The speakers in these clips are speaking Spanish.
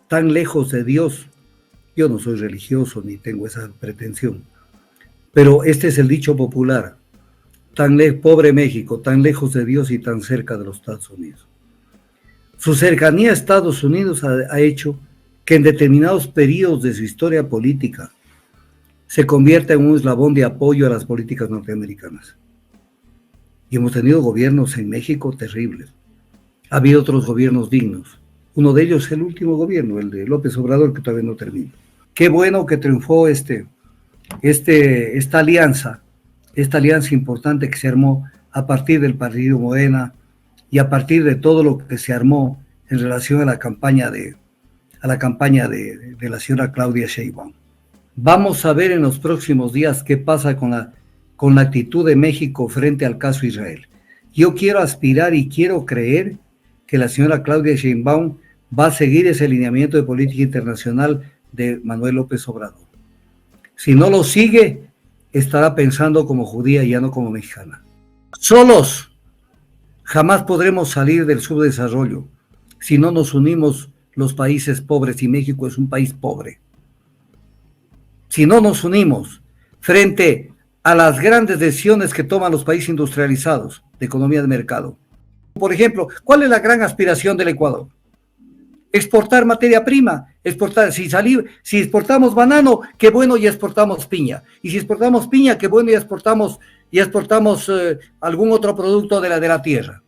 tan lejos de Dios. Yo no soy religioso ni tengo esa pretensión, pero este es el dicho popular, pobre México, tan lejos de Dios y tan cerca de los Estados Unidos. Su cercanía a Estados Unidos ha hecho que en determinados periodos de su historia política se convierta en un eslabón de apoyo a las políticas norteamericanas. Y hemos tenido gobiernos en México terribles. Ha habido otros gobiernos dignos. Uno de ellos es el último gobierno, el de López Obrador, que todavía no termina. Qué bueno que triunfó esta alianza importante que se armó a partir del partido Morena y a partir de todo lo que se armó en relación a la campaña de la señora Claudia Sheinbaum. Vamos a ver en los próximos días qué pasa con la actitud de México frente al caso Israel. Yo quiero aspirar y quiero creer que la señora Claudia Sheinbaum va a seguir ese lineamiento de política internacional de Manuel López Obrador. Si no lo sigue, estará pensando como judía y ya no como mexicana. Solos jamás podremos salir del subdesarrollo si no nos unimos los países pobres, y México es un país pobre. Si no nos unimos frente a las grandes decisiones que toman los países industrializados de economía de mercado. Por ejemplo, ¿cuál es la gran aspiración del Ecuador? Exportar materia prima, si exportamos banano, qué bueno, ya exportamos piña. Y si exportamos piña, qué bueno, ya exportamos algún otro producto de la tierra.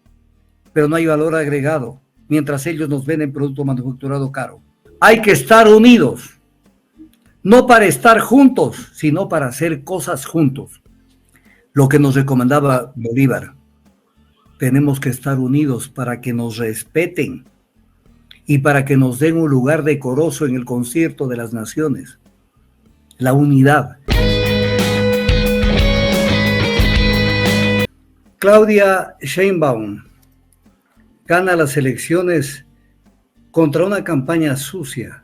Pero no hay valor agregado, mientras ellos nos venden producto manufacturado caro. Hay que estar unidos, no para estar juntos, sino para hacer cosas juntos. Lo que nos recomendaba Bolívar, tenemos que estar unidos para que nos respeten y para que nos den un lugar decoroso en el concierto de las naciones. La unidad. Claudia Sheinbaum gana las elecciones contra una campaña sucia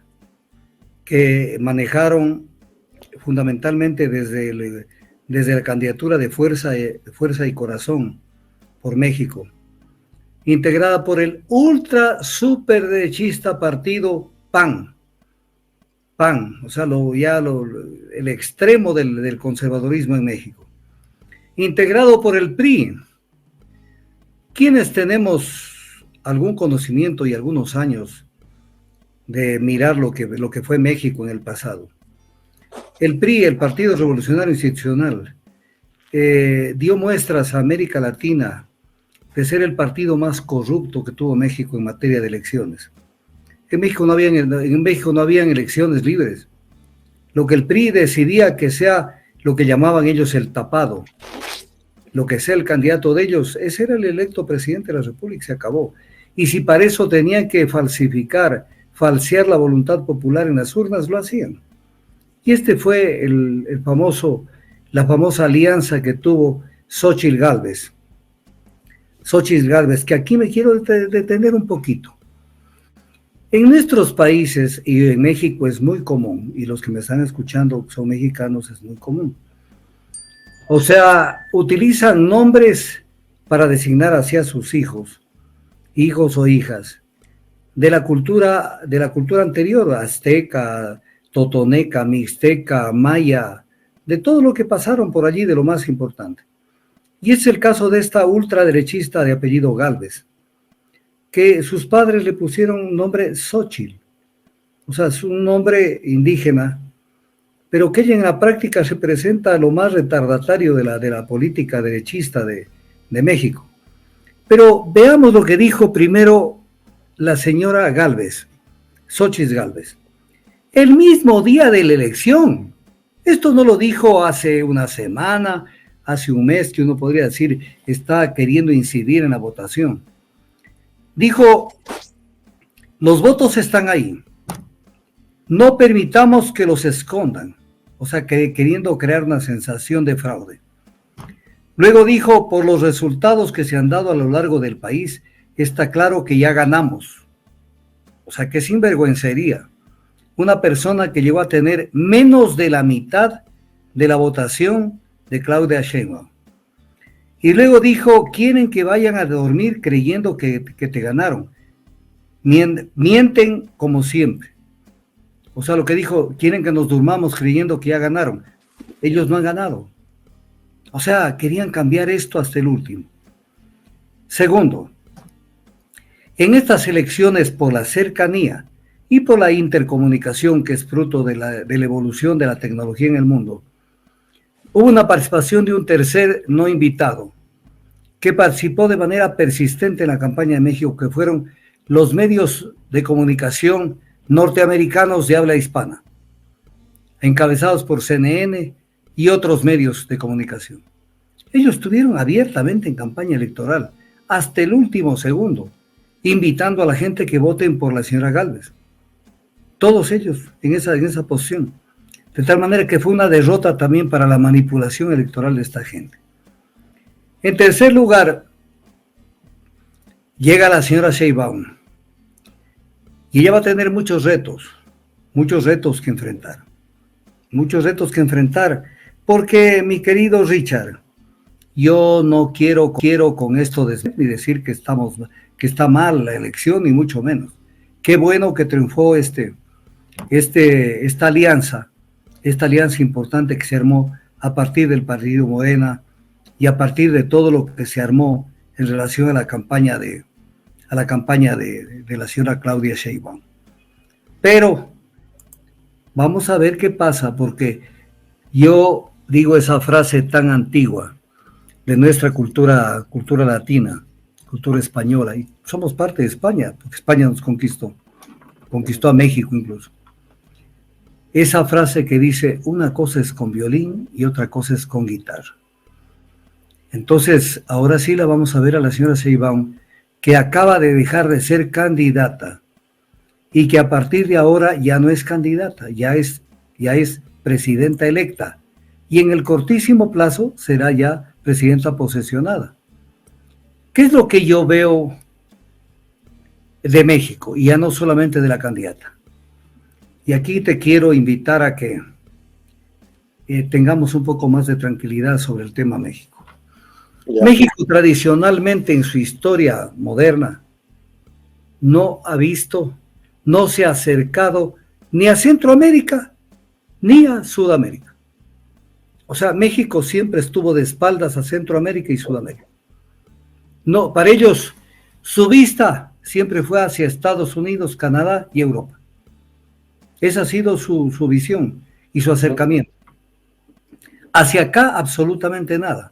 que manejaron fundamentalmente desde la candidatura de Fuerza y Corazón por México, integrada por el ultra super derechista partido PAN, o sea, el extremo del conservadurismo en México, integrado por el PRI. Quienes tenemos algún conocimiento y algunos años de mirar lo que fue México en el pasado. El PRI, el Partido Revolucionario Institucional, dio muestras a América Latina de ser el partido más corrupto que tuvo México en materia de elecciones. En México no habían elecciones libres. Lo que el PRI decidía que sea lo que llamaban ellos el tapado, lo que sea el candidato de ellos, ese era el electo presidente de la República, se acabó. Y si para eso tenían que falsear la voluntad popular en las urnas, lo hacían. Y este fue la famosa alianza que tuvo Xóchitl Gálvez, que aquí me quiero detener un poquito. En nuestros países y en México es muy común, y los que me están escuchando son mexicanos, es muy común. O sea, utilizan nombres para designar hacia sus hijos o hijas, de la cultura anterior, azteca, totoneca, mixteca, maya, de todo lo que pasaron por allí, de lo más importante. Y es el caso de esta ultraderechista de apellido Gálvez, que sus padres le pusieron un nombre Xóchitl, o sea, es un nombre indígena, pero que ella en la práctica se presenta a lo más retardatario de la política derechista de México. Pero veamos lo que dijo primero la señora Gálvez, Xóchitl Gálvez, el mismo día de la elección. Esto no lo dijo hace una semana, hace un mes, que uno podría decir está queriendo incidir en la votación. Dijo, los votos están ahí, no permitamos que los escondan, o sea, queriendo crear una sensación de fraude. Luego dijo, por los resultados que se han dado a lo largo del país, está claro que ya ganamos. O sea, qué sinvergüencería. Una persona que llegó a tener menos de la mitad de la votación de Claudia Sheinbaum. Y luego dijo, quieren que vayan a dormir creyendo que te ganaron. Mienten como siempre. O sea, lo que dijo, quieren que nos durmamos creyendo que ya ganaron. Ellos no han ganado. O sea, querían cambiar esto hasta el último. Segundo, en estas elecciones por la cercanía y por la intercomunicación que es fruto de la evolución de la tecnología en el mundo, hubo una participación de un tercer no invitado que participó de manera persistente en la campaña de México, que fueron los medios de comunicación norteamericanos de habla hispana, encabezados por CNN y otros medios de comunicación. Ellos estuvieron abiertamente en campaña electoral, hasta el último segundo, invitando a la gente que voten por la señora Gálvez. Todos ellos en esa posición. De tal manera que fue una derrota también para la manipulación electoral de esta gente. En tercer lugar, llega la señora Sheinbaum. Y ella va a tener muchos retos que enfrentar. Muchos retos que enfrentar, porque mi querido Richard, yo no quiero con esto ni decir que está mal la elección, ni mucho menos. Qué bueno que triunfó esta alianza importante que se armó a partir del partido Morena y a partir de todo lo que se armó en relación a la campaña de la señora Claudia Sheinbaum. Pero vamos a ver qué pasa, porque yo digo esa frase tan antigua de nuestra cultura latina, cultura española, y somos parte de España, porque España nos conquistó a México incluso. Esa frase que dice, una cosa es con violín y otra cosa es con guitarra. Entonces, ahora sí la vamos a ver a la señora Sheinbaum, que acaba de dejar de ser candidata y que a partir de ahora ya no es candidata, ya es presidenta electa, y en el cortísimo plazo será ya presidenta posesionada. ¿Qué es lo que yo veo de México? Y ya no solamente de la candidata. Y aquí te quiero invitar a que tengamos un poco más de tranquilidad sobre el tema México. Ya. México tradicionalmente en su historia moderna no se ha acercado ni a Centroamérica ni a Sudamérica. O sea, México siempre estuvo de espaldas a Centroamérica y Sudamérica. No, para ellos su vista siempre fue hacia Estados Unidos, Canadá y Europa. Esa ha sido su visión y su acercamiento. Hacia acá absolutamente nada.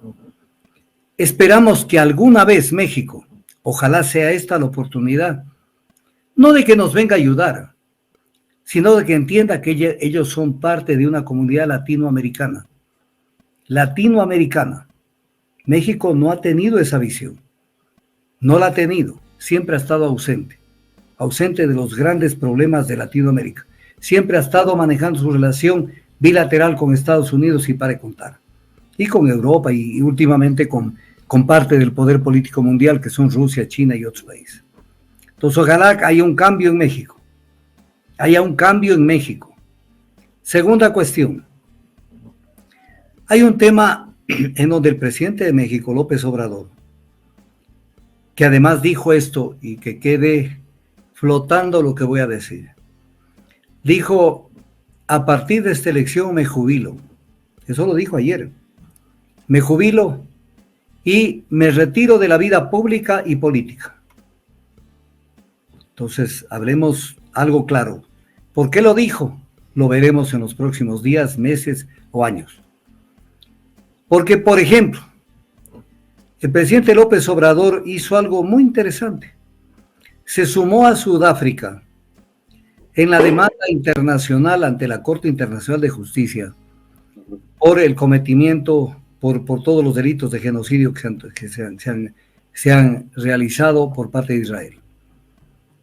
Esperamos que alguna vez México, ojalá sea esta la oportunidad, no de que nos venga a ayudar, sino de que entienda que ellos son parte de una comunidad latinoamericana. México no ha tenido esa visión, no la ha tenido, siempre ha estado ausente de los grandes problemas de Latinoamérica, siempre ha estado manejando su relación bilateral con Estados Unidos y para de contar, y con Europa y últimamente con parte del poder político mundial que son Rusia, China y otros países. Entonces ojalá haya un cambio en México. Segunda cuestión. Hay un tema en donde el presidente de México, López Obrador, que además dijo esto y que quede flotando lo que voy a decir, dijo, a partir de esta elección me jubilo. Eso lo dijo ayer. Me jubilo y me retiro de la vida pública y política. Entonces, hablemos algo claro. ¿Por qué lo dijo? Lo veremos en los próximos días, meses o años. Porque, por ejemplo, el presidente López Obrador hizo algo muy interesante. Se sumó a Sudáfrica en la demanda internacional ante la Corte Internacional de Justicia por el cometimiento, por todos los delitos de genocidio que se han realizado por parte de Israel.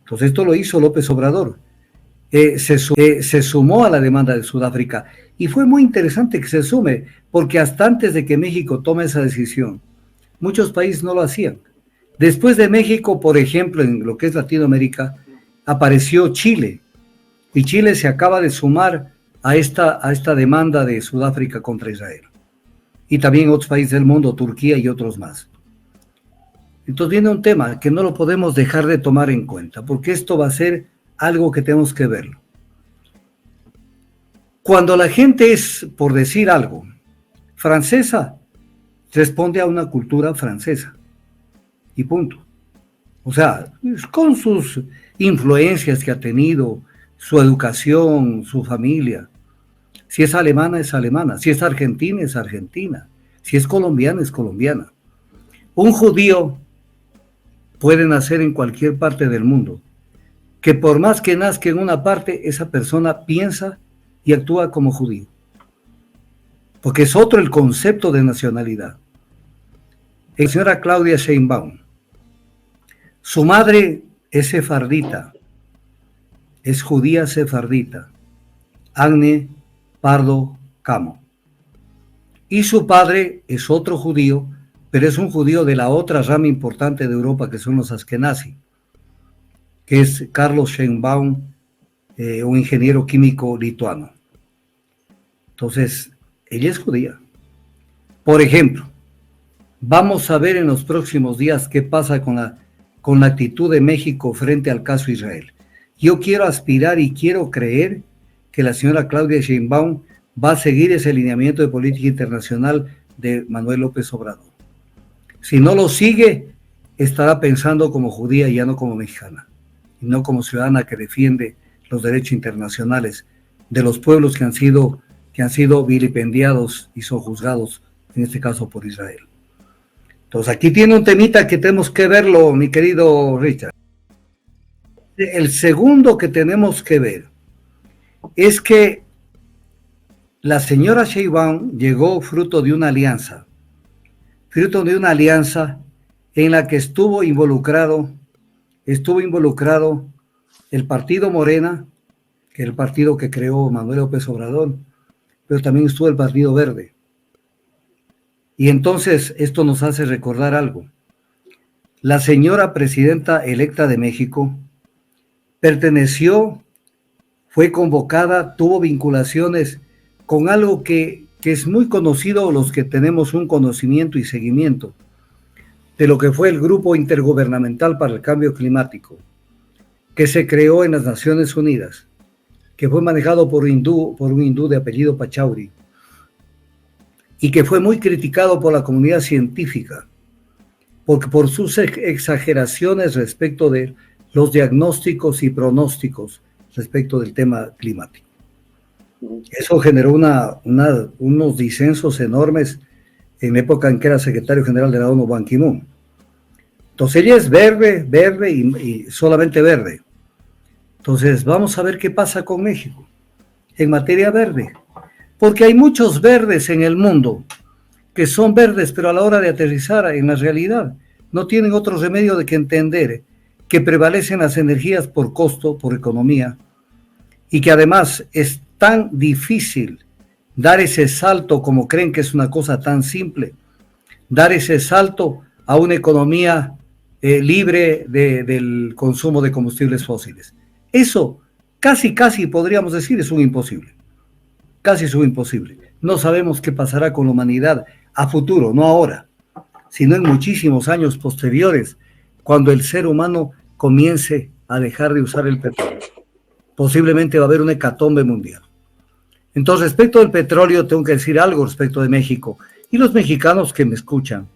Entonces esto lo hizo López Obrador. Se sumó a la demanda de Sudáfrica y fue muy interesante que se sume, porque hasta antes de que México tome esa decisión, muchos países no lo hacían. Después de México, por ejemplo, en lo que es Latinoamérica, apareció Chile, y Chile se acaba de sumar a esta demanda de Sudáfrica contra Israel. Y también otros países del mundo, Turquía y otros más. Entonces viene un tema que no lo podemos dejar de tomar en cuenta, porque esto va a ser algo que tenemos que verlo. Cuando la gente es, por decir algo, francesa, responde a una cultura francesa. Y punto. O sea, con sus influencias que ha tenido, su educación, su familia. Si es alemana, es alemana. Si es argentina, es argentina. Si es colombiana, es colombiana. Un judío puede nacer en cualquier parte del mundo, que por más que nazca en una parte, esa persona piensa y actúa como judío. Porque es otro el concepto de nacionalidad. La señora Claudia Sheinbaum, su madre es sefardita, es judía sefardita, Agne Pardo Camo. Y su padre es otro judío, pero es un judío de la otra rama importante de Europa, que son los Askenazi, que es Carlos Sheinbaum, un ingeniero químico lituano. Entonces, ella es judía. Por ejemplo, vamos a ver en los próximos días qué pasa con la actitud de México frente al caso Israel. Yo quiero aspirar y quiero creer que la señora Claudia Sheinbaum va a seguir ese lineamiento de política internacional de Manuel López Obrador. Si no lo sigue, estará pensando como judía y ya no como mexicana, y no como ciudadana que defiende los derechos internacionales de los pueblos que han sido vilipendiados y son juzgados, en este caso por Israel. Entonces aquí tiene un temita que tenemos que verlo, mi querido Richard. El segundo que tenemos que ver es que la señora Sheinbaum llegó fruto de una alianza en la que estuvo involucrado el partido Morena, que es el partido que creó Manuel López Obrador, pero también estuvo el Partido Verde. Y entonces esto nos hace recordar algo. La señora presidenta electa de México fue convocada, tuvo vinculaciones con algo que es muy conocido, los que tenemos un conocimiento y seguimiento de lo que fue el Grupo Intergubernamental para el Cambio Climático, que se creó en las Naciones Unidas, que fue manejado por un hindú de apellido Pachauri, y que fue muy criticado por la comunidad científica, porque por sus exageraciones respecto de los diagnósticos y pronósticos respecto del tema climático. Eso generó unos disensos enormes en la época en que era secretario general de la ONU, Ban Ki-moon. Entonces ella es verde y solamente verde. Entonces vamos a ver qué pasa con México en materia verde, porque hay muchos verdes en el mundo que son verdes, pero a la hora de aterrizar en la realidad no tienen otro remedio de que entender que prevalecen las energías por costo, por economía, y que además es tan difícil dar ese salto, como creen que es una cosa tan simple, dar ese salto a una economía libre del consumo de combustibles fósiles. Eso casi podríamos decir es un imposible. Casi es un imposible. No sabemos qué pasará con la humanidad a futuro, no ahora, sino en muchísimos años posteriores, cuando el ser humano comience a dejar de usar el petróleo. Posiblemente va a haber una hecatombe mundial. Entonces, respecto del petróleo, tengo que decir algo respecto de México. Y los mexicanos que me escuchan,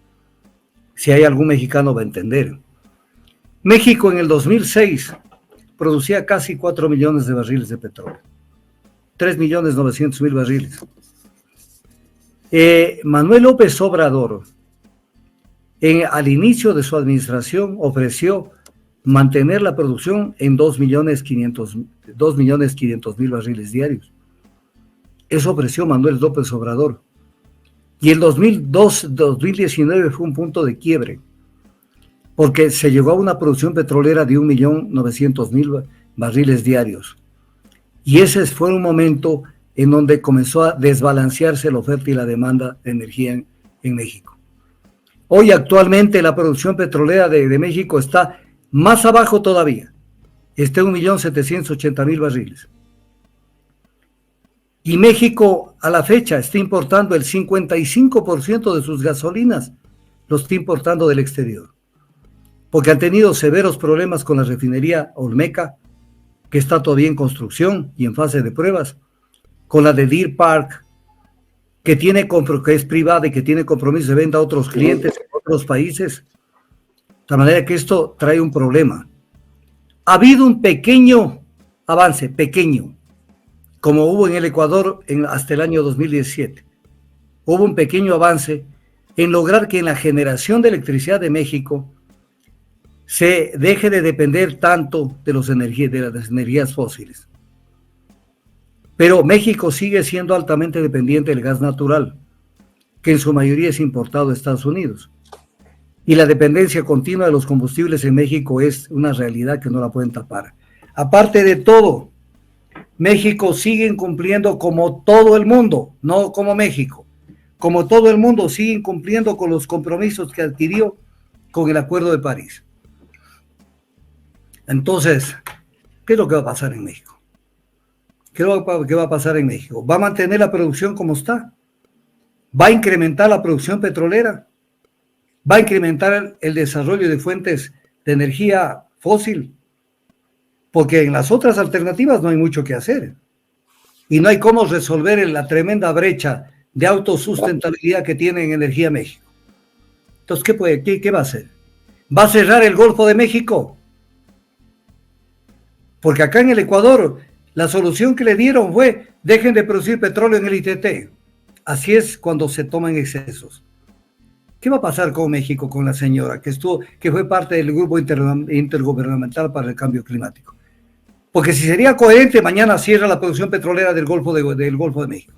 si hay algún mexicano va a entender. México en el 2006 producía casi 4 millones de barriles de petróleo. 3.900.000 barriles. Manuel López Obrador, al inicio de su administración, ofreció mantener la producción en 2.500.000 barriles diarios. Eso ofreció Manuel López Obrador. Y el 2019 fue un punto de quiebre, porque se llegó a una producción petrolera de 1.900.000 barriles diarios. Y ese fue un momento en donde comenzó a desbalancearse la oferta y la demanda de energía en México. Hoy actualmente la producción petrolera de México está más abajo todavía, está en 1.780.000 barriles. Y México a la fecha está importando el 55% de sus gasolinas, lo está importando del exterior, porque han tenido severos problemas con la refinería Olmeca, que está todavía en construcción y en fase de pruebas, con la de Deer Park, que es privada y que tiene compromiso de venta a otros clientes en otros países. De manera que esto trae un problema. Ha habido un pequeño avance, pequeño, como hubo en el Ecuador hasta el año 2017. Hubo un pequeño avance en lograr que en la generación de electricidad de México se deje de depender tanto de las energías fósiles. Pero México sigue siendo altamente dependiente del gas natural, que en su mayoría es importado de Estados Unidos. Y la dependencia continua de los combustibles en México es una realidad que no la pueden tapar. Aparte de todo, México sigue incumpliendo como todo el mundo, no como México, como todo el mundo sigue incumpliendo con los compromisos que adquirió con el Acuerdo de París. Entonces, ¿qué es lo que va a pasar en México? ¿Qué va a pasar en México? ¿Va a mantener la producción como está? ¿Va a incrementar la producción petrolera? ¿Va a incrementar el desarrollo de fuentes de energía fósil? Porque en las otras alternativas no hay mucho que hacer. Y no hay cómo resolver la tremenda brecha de autosustentabilidad que tiene en Energía México. Entonces, ¿qué va a hacer? ¿Va a cerrar el Golfo de México? Porque acá en el Ecuador, la solución que le dieron fue: dejen de producir petróleo en el ITT. Así es cuando se toman excesos. ¿Qué va a pasar con México, con la señora que fue parte del grupo intergubernamental para el cambio climático? Porque si sería coherente, mañana cierra la producción petrolera del Golfo de México.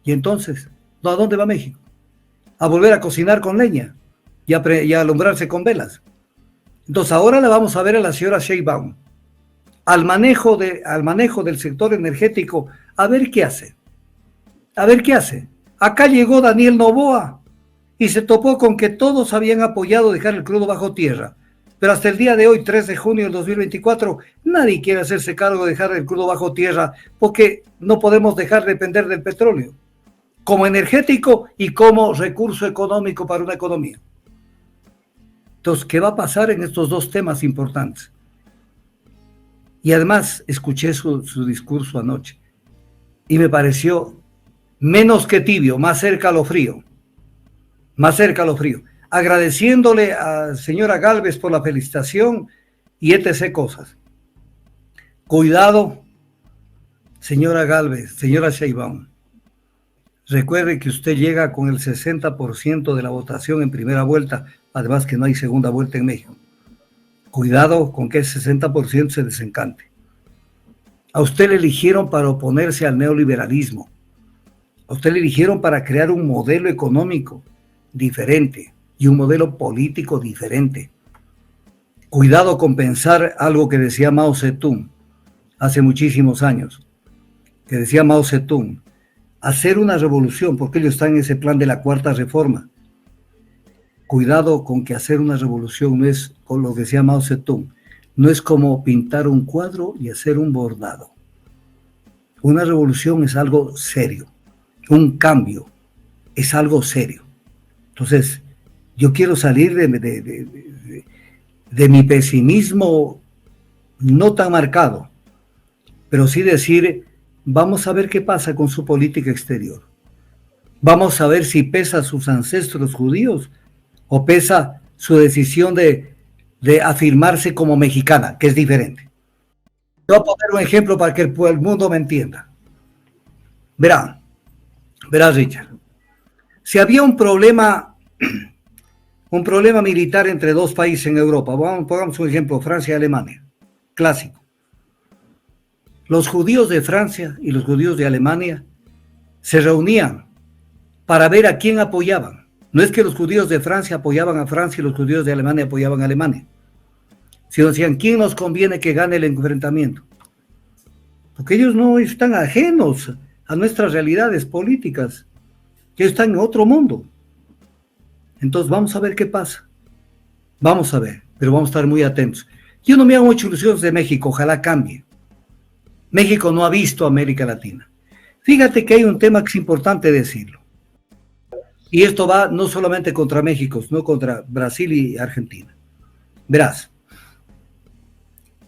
Y entonces, ¿a dónde va México? A volver a cocinar con leña y a alumbrarse con velas. Entonces ahora le vamos a ver a la señora Sheinbaum al manejo del sector energético, a ver qué hace. A ver qué hace. Acá llegó Daniel Noboa y se topó con que todos habían apoyado dejar el crudo bajo tierra. Pero hasta el día de hoy, 3 de junio del 2024, nadie quiere hacerse cargo de dejar el crudo bajo tierra, porque no podemos dejar de depender del petróleo como energético y como recurso económico para una economía. Entonces, ¿qué va a pasar en estos dos temas importantes? Y además escuché su discurso anoche y me pareció menos que tibio, más cerca a lo frío. Más cerca a lo frío. Agradeciéndole a señora Gálvez por la felicitación y etc. cosas. Cuidado, señora Gálvez, señora Sheinbaum. Recuerde que usted llega con el 60% de la votación en primera vuelta, además que no hay segunda vuelta en México. Cuidado con que el 60% se desencante. A usted le eligieron para oponerse al neoliberalismo. A usted le eligieron para crear un modelo económico diferente y un modelo político diferente. Cuidado con pensar algo que decía Mao Zedong hace muchísimos años, que decía Mao Zedong: hacer una revolución, porque ellos están en ese plan de la cuarta reforma. Cuidado con que hacer una revolución no es, con lo que decía Mao Zedong, no es como pintar un cuadro y hacer un bordado. Una revolución es algo serio, un cambio es algo serio. Entonces, yo quiero salir de mi pesimismo no tan marcado, pero sí decir: vamos a ver qué pasa con su política exterior. Vamos a ver si pesa sus ancestros judíos o pesa su decisión de afirmarse como mexicana, que es diferente. Voy a poner un ejemplo para que el mundo me entienda. Verá, Richard. Si había un problema militar entre dos países en Europa, pongamos un ejemplo: Francia y Alemania, clásico. Los judíos de Francia y los judíos de Alemania se reunían para ver a quién apoyaban. No es que los judíos de Francia apoyaban a Francia y los judíos de Alemania apoyaban a Alemania, sino decían: ¿quién nos conviene que gane el enfrentamiento? Porque ellos no están ajenos a nuestras realidades políticas, ellos están en otro mundo. Entonces vamos a ver qué pasa. Vamos a ver, pero vamos a estar muy atentos. Yo no me hago muchas ilusiones de México, ojalá cambie. México no ha visto a América Latina. Fíjate que hay un tema que es importante decirlo. Y esto va no solamente contra México, sino contra Brasil y Argentina. Verás,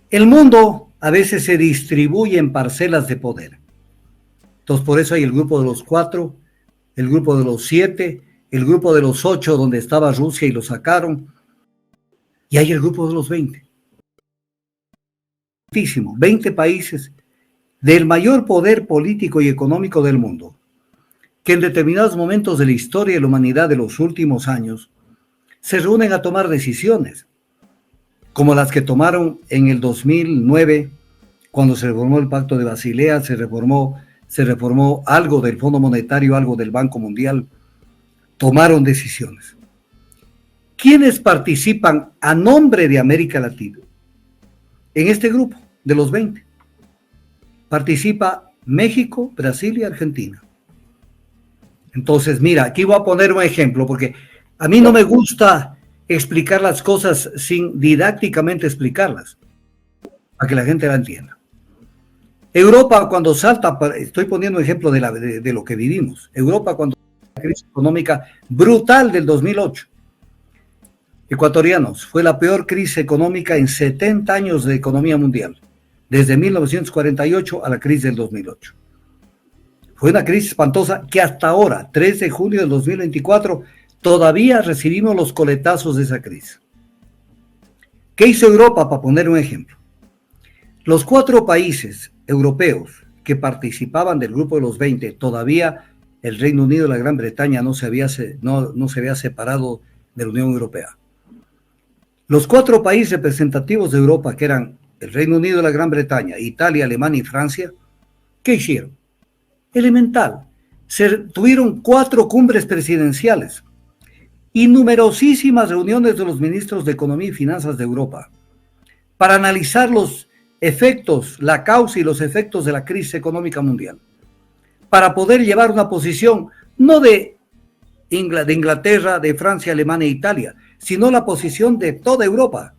el mundo a veces se distribuye en parcelas de poder. Entonces, por eso hay el grupo de los 4, el grupo de los 7, el grupo de los 8, donde estaba Rusia y lo sacaron, y hay el grupo de los 20. 20 países del mayor poder político y económico del mundo, que en determinados momentos de la historia de la humanidad de los últimos años se reúnen a tomar decisiones, como las que tomaron en el 2009, cuando se reformó el Pacto de Basilea, se reformó algo del Fondo Monetario, algo del Banco Mundial, tomaron decisiones. ¿Quiénes participan a nombre de América Latina en este grupo de los 20? Participa México, Brasil y Argentina. Entonces, mira, aquí voy a poner un ejemplo, porque a mí no me gusta explicar las cosas sin didácticamente explicarlas, para que la gente la entienda. Europa, cuando salta, estoy poniendo un ejemplo de lo que vivimos. Europa, cuando la crisis económica brutal del 2008, ecuatorianos, fue la peor crisis económica en 70 años de economía mundial, desde 1948 a la crisis del 2008. Fue una crisis espantosa que hasta ahora, 3 de junio del 2024, todavía recibimos los coletazos de esa crisis. ¿Qué hizo Europa? Para poner un ejemplo. Los 4 países europeos que participaban del grupo de los 20, todavía el Reino Unido y la Gran Bretaña no se había separado de la Unión Europea. Los 4 países representativos de Europa, que eran el Reino Unido y la Gran Bretaña, Italia, Alemania y Francia, ¿qué hicieron? Elemental. Tuvieron 4 cumbres presidenciales y numerosísimas reuniones de los ministros de Economía y Finanzas de Europa para analizar los efectos, la causa y los efectos de la crisis económica mundial, para poder llevar una posición no de Inglaterra, de Francia, Alemania e Italia, sino la posición de toda Europa,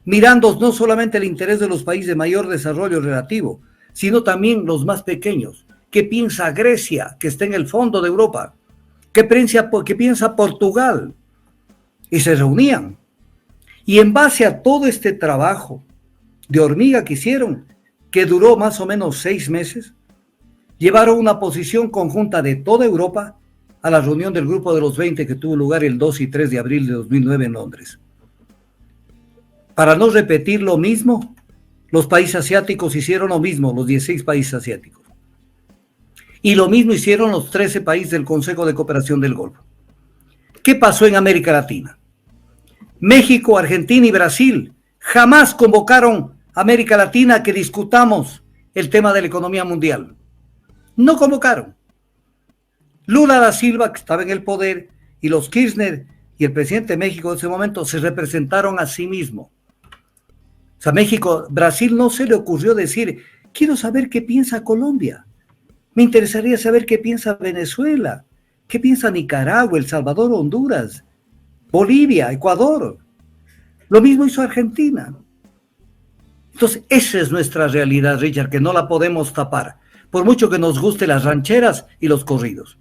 mirando no solamente el interés de los países de mayor desarrollo relativo, sino también los más pequeños. ¿Qué piensa Grecia, que está en el fondo de Europa? ¿Qué piensa Portugal? Y se reunían. Y en base a todo este trabajo de hormiga que hicieron, que duró más o menos 6 meses, llevaron una posición conjunta de toda Europa a la reunión del Grupo de los 20 que tuvo lugar el 2 y 3 de abril de 2009 en Londres. Para no repetir lo mismo, los países asiáticos hicieron lo mismo, los 16 países asiáticos. Y lo mismo hicieron los 13 países del Consejo de Cooperación del Golfo. ¿Qué pasó en América Latina? México, Argentina y Brasil jamás convocaron a América Latina a que discutamos el tema de la economía mundial. No convocaron. Lula da Silva, que estaba en el poder, y los Kirchner y el presidente de México en ese momento se representaron a sí mismos. O sea, Brasil no se le ocurrió decir, quiero saber qué piensa Colombia. Me interesaría saber qué piensa Venezuela, qué piensa Nicaragua, El Salvador, Honduras, Bolivia, Ecuador. Lo mismo hizo Argentina. Entonces, esa es nuestra realidad, Richard, que no la podemos tapar, por mucho que nos gusten las rancheras y los corridos.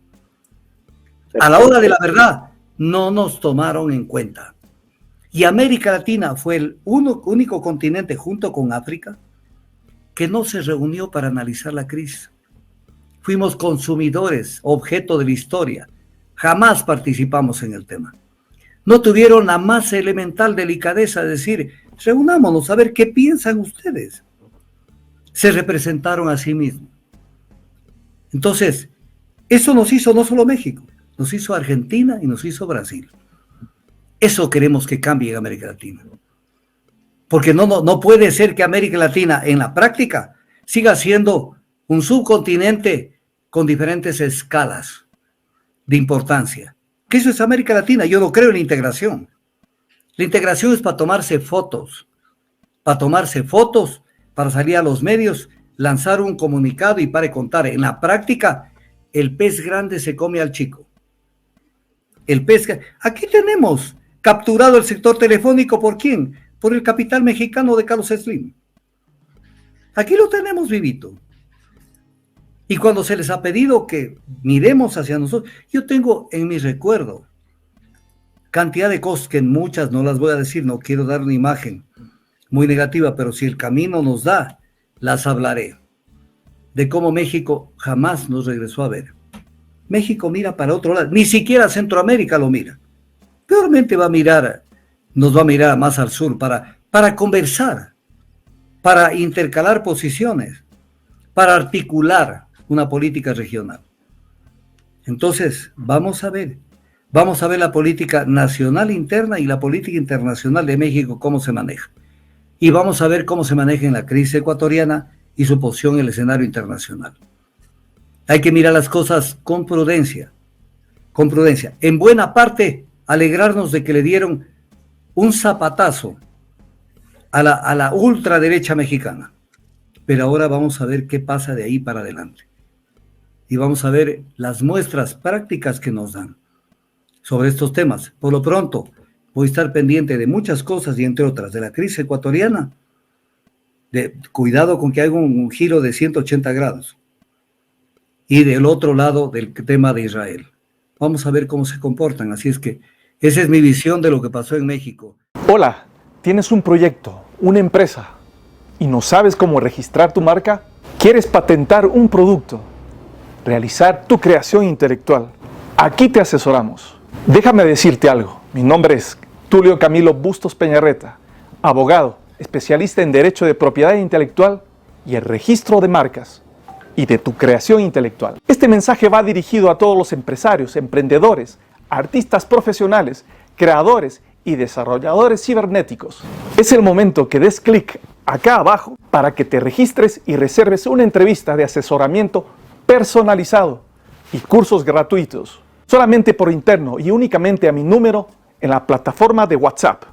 A la hora de la verdad, no nos tomaron en cuenta. Y América Latina fue el único continente, junto con África, que no se reunió para analizar la crisis. Fuimos consumidores, objeto de la historia. Jamás participamos en el tema. No tuvieron la más elemental delicadeza de decir, reunámonos a ver qué piensan ustedes. Se representaron a sí mismos. Entonces, eso nos hizo no solo México, nos hizo Argentina y nos hizo Brasil. Eso queremos que cambie en América Latina. Porque no puede ser que América Latina en la práctica siga siendo un subcontinente con diferentes escalas de importancia. ¿Qué eso es América Latina? Yo no creo en la integración. La integración es para tomarse fotos, para salir a los medios, lanzar un comunicado y para contar. En la práctica, el pez grande se come al chico. Aquí tenemos capturado el sector telefónico, ¿por quién? Por el capital mexicano de Carlos Slim. Aquí lo tenemos vivito. Y cuando se les ha pedido que miremos hacia nosotros, yo tengo en mi recuerdo cantidad de cosas que en muchas no las voy a decir, no quiero dar una imagen muy negativa, pero si el camino nos da, las hablaré. de cómo México jamás nos regresó a ver. México mira para otro lado, ni siquiera Centroamérica lo mira. Peormente nos va a mirar más al sur para conversar, para intercalar posiciones, para articular una política regional. Entonces, vamos a ver la política nacional interna y la política internacional de México, cómo se maneja. Y vamos a ver cómo se maneja en la crisis ecuatoriana y su posición en el escenario internacional. Hay que mirar las cosas con prudencia. En buena parte, alegrarnos de que le dieron un zapatazo a la ultraderecha mexicana. Pero ahora vamos a ver qué pasa de ahí para adelante. Y vamos a ver las muestras prácticas que nos dan sobre estos temas. Por lo pronto, voy a estar pendiente de muchas cosas y entre otras de la crisis ecuatoriana. Cuidado con que haga un giro de 180 grados. Y del otro lado del tema de Israel. Vamos a ver cómo se comportan. Así es que esa es mi visión de lo que pasó en México. Hola, ¿tienes un proyecto, una empresa y no sabes cómo registrar tu marca? ¿Quieres patentar un producto? ¿Realizar tu creación intelectual? Aquí te asesoramos. Déjame decirte algo. Mi nombre es Tulio Camilo Bustos Peñarreta, abogado, especialista en Derecho de Propiedad Intelectual y el registro de marcas y de tu creación intelectual. Este mensaje va dirigido a todos los empresarios, emprendedores, artistas profesionales, creadores y desarrolladores cibernéticos. Es el momento que des clic acá abajo para que te registres y reserves una entrevista de asesoramiento personalizado y cursos gratuitos, solamente por interno y únicamente a mi número en la plataforma de WhatsApp.